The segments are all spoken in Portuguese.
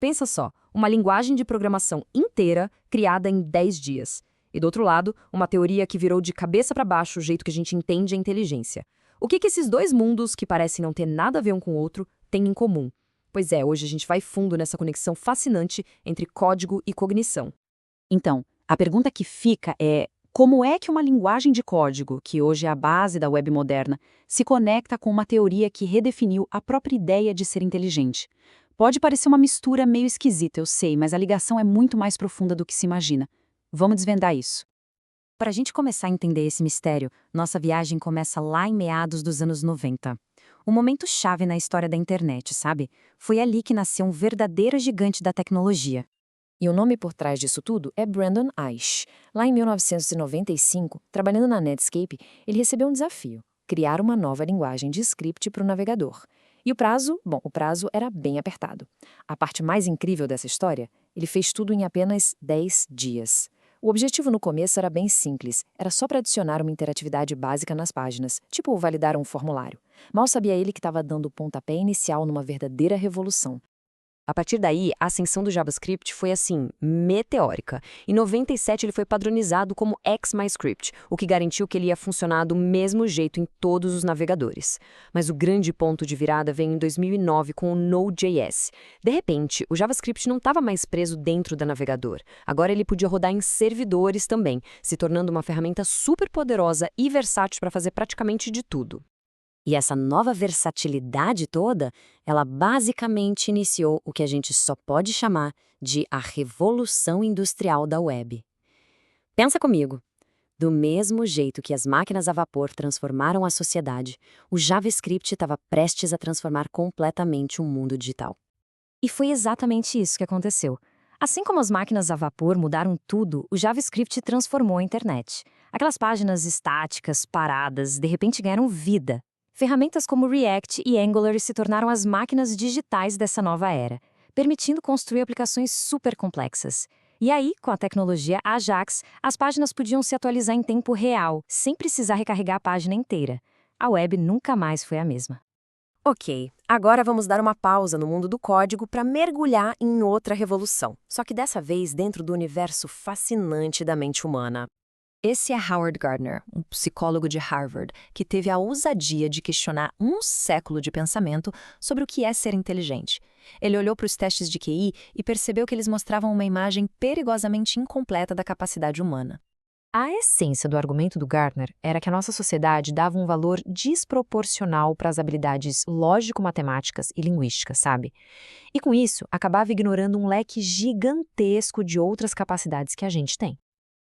Pensa só, uma linguagem de programação inteira criada em 10 dias. E do outro lado, uma teoria que virou de cabeça para baixo o jeito que a gente entende a inteligência. O que esses dois mundos, que parecem não ter nada a ver um com o outro, têm em comum? Pois é, hoje a gente vai fundo nessa conexão fascinante entre código e cognição. Então, a pergunta que fica é: como é que uma linguagem de código, que hoje é a base da web moderna, se conecta com uma teoria que redefiniu a própria ideia de ser inteligente? Pode parecer uma mistura meio esquisita, eu sei, mas a ligação é muito mais profunda do que se imagina. Vamos desvendar isso. Para a gente começar a entender esse mistério, nossa viagem começa lá em meados dos anos 90. Um momento chave na história da internet, sabe? Foi ali que nasceu um verdadeiro gigante da tecnologia. E o nome por trás disso tudo é Brandon Eich. Lá em 1995, trabalhando na Netscape, ele recebeu um desafio: criar uma nova linguagem de script para o navegador. E o prazo era bem apertado. A parte mais incrível dessa história, ele fez tudo em apenas 10 dias. O objetivo no começo era bem simples, era só para adicionar uma interatividade básica nas páginas, tipo validar um formulário. Mal sabia ele que estava dando o pontapé inicial numa verdadeira revolução. A partir daí, a ascensão do JavaScript foi assim, meteórica. Em 97 ele foi padronizado como ECMAScript, o que garantiu que ele ia funcionar do mesmo jeito em todos os navegadores. Mas o grande ponto de virada veio em 2009 com o Node.js. De repente, o JavaScript não estava mais preso dentro do navegador. Agora ele podia rodar em servidores também, se tornando uma ferramenta super poderosa e versátil para fazer praticamente de tudo. E essa nova versatilidade toda, ela basicamente iniciou o que a gente só pode chamar de a revolução industrial da web. Pensa comigo. Do mesmo jeito que as máquinas a vapor transformaram a sociedade, o JavaScript estava prestes a transformar completamente o mundo digital. E foi exatamente isso que aconteceu. Assim como as máquinas a vapor mudaram tudo, o JavaScript transformou a internet. Aquelas páginas estáticas, paradas, de repente ganharam vida. Ferramentas como React e Angular se tornaram as máquinas digitais dessa nova era, permitindo construir aplicações super complexas. E aí, com a tecnologia Ajax, as páginas podiam se atualizar em tempo real, sem precisar recarregar a página inteira. A web nunca mais foi a mesma. Ok, agora vamos dar uma pausa no mundo do código para mergulhar em outra revolução, só que dessa vez dentro do universo fascinante da mente humana. Esse é Howard Gardner, um psicólogo de Harvard, que teve a ousadia de questionar um século de pensamento sobre o que é ser inteligente. Ele olhou para os testes de QI e percebeu que eles mostravam uma imagem perigosamente incompleta da capacidade humana. A essência do argumento do Gardner era que a nossa sociedade dava um valor desproporcional para as habilidades lógico-matemáticas e linguísticas, sabe? E com isso, acabava ignorando um leque gigantesco de outras capacidades que a gente tem.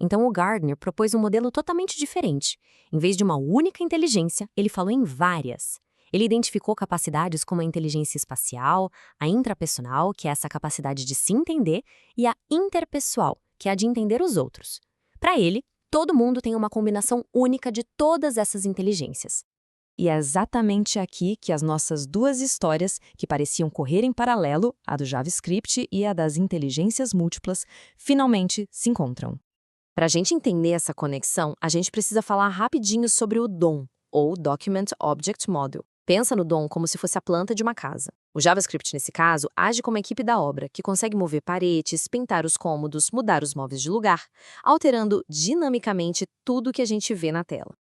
Então o Gardner propôs um modelo totalmente diferente. Em vez de uma única inteligência, ele falou em várias. Ele identificou capacidades como a inteligência espacial, a intrapessoal, que é essa capacidade de se entender, e a interpessoal, que é a de entender os outros. Para ele, todo mundo tem uma combinação única de todas essas inteligências. E é exatamente aqui que as nossas duas histórias, que pareciam correr em paralelo, a do JavaScript e a das inteligências múltiplas, finalmente se encontram. Para a gente entender essa conexão, a gente precisa falar rapidinho sobre o DOM, ou Document Object Model. Pensa no DOM como se fosse a planta de uma casa. O JavaScript, nesse caso, age como a equipe da obra, que consegue mover paredes, pintar os cômodos, mudar os móveis de lugar, alterando dinamicamente tudo que a gente vê na tela.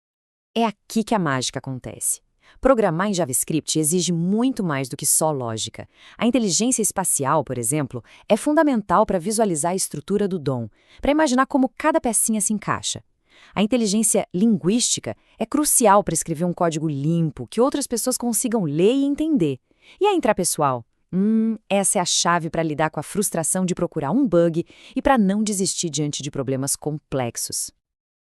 É aqui que a mágica acontece. Programar em JavaScript exige muito mais do que só lógica. A inteligência espacial, por exemplo, é fundamental para visualizar a estrutura do DOM, para imaginar como cada pecinha se encaixa. A inteligência linguística é crucial para escrever um código limpo, que outras pessoas consigam ler e entender. E a intrapessoal? Essa é a chave para lidar com a frustração de procurar um bug e para não desistir diante de problemas complexos.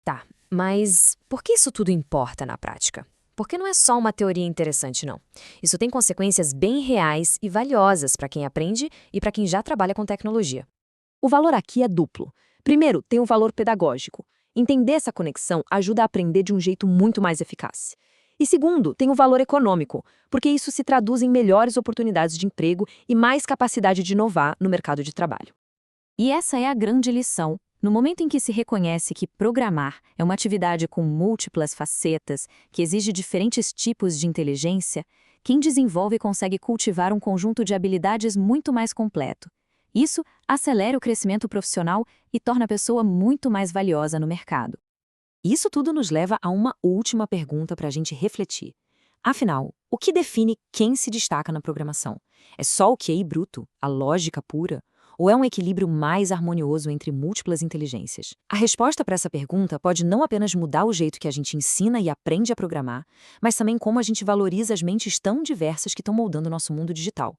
Tá, mas por que isso tudo importa na prática? Porque não é só uma teoria interessante, não. Isso tem consequências bem reais e valiosas para quem aprende e para quem já trabalha com tecnologia. O valor aqui é duplo. Primeiro, tem o valor pedagógico. Entender essa conexão ajuda a aprender de um jeito muito mais eficaz. E segundo, tem o valor econômico, porque isso se traduz em melhores oportunidades de emprego e mais capacidade de inovar no mercado de trabalho. E essa é a grande lição. No momento em que se reconhece que programar é uma atividade com múltiplas facetas, que exige diferentes tipos de inteligência, quem desenvolve consegue cultivar um conjunto de habilidades muito mais completo, Isso acelera o crescimento profissional e torna a pessoa muito mais valiosa no mercado. Isso tudo nos leva a uma última pergunta para a gente refletir. Afinal, o que define quem se destaca na programação? É só o QI bruto, a lógica pura? Ou é um equilíbrio mais harmonioso entre múltiplas inteligências? A resposta para essa pergunta pode não apenas mudar o jeito que a gente ensina e aprende a programar, mas também como a gente valoriza as mentes tão diversas que estão moldando o nosso mundo digital.